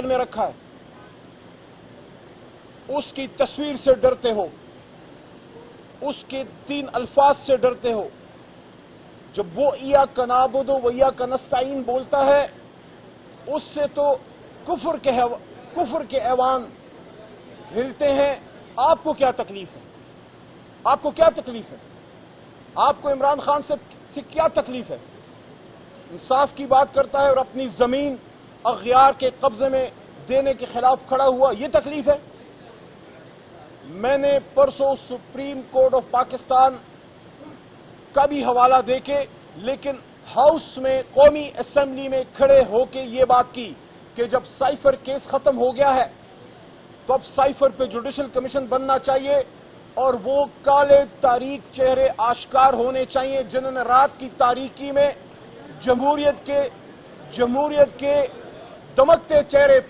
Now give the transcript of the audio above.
میں رکھا ہے، اس کی تصویر سے ڈرتے ہو، اس کے 3 الفاظ سے ڈرتے ہو. جب وہ ایاک نعبد و ایاک نستعین بولتا ہے، اس سے تو کفر کے ایوان ہلتے ہیں. آپ کو کیا تکلیف ہے؟ آپ کو کیا تکلیف ہے؟ آپ کو عمران خان سے کیا تکلیف ہے؟ انصاف کی بات کرتا ہے اور اپنی زمین اغیار کے قبضے میں دینے کے خلاف کھڑا ہوا، یہ تکلیف ہے؟ میں نے پرسوں سپریم کورٹ آف پاکستان کا بھی حوالہ دے کے، لیکن ہاؤس میں قومی اسمبلی میں کھڑے ہو کے یہ بات کی کہ جب سائفر کیس ختم ہو گیا ہے تو اب سائفر پہ جوڈیشل کمیشن بننا چاہیے اور وہ کالے تاریک چہرے آشکار ہونے چاہیے جنہوں نے رات کی تاریکی میں جمہوریت کے دمکتے چہرے پہ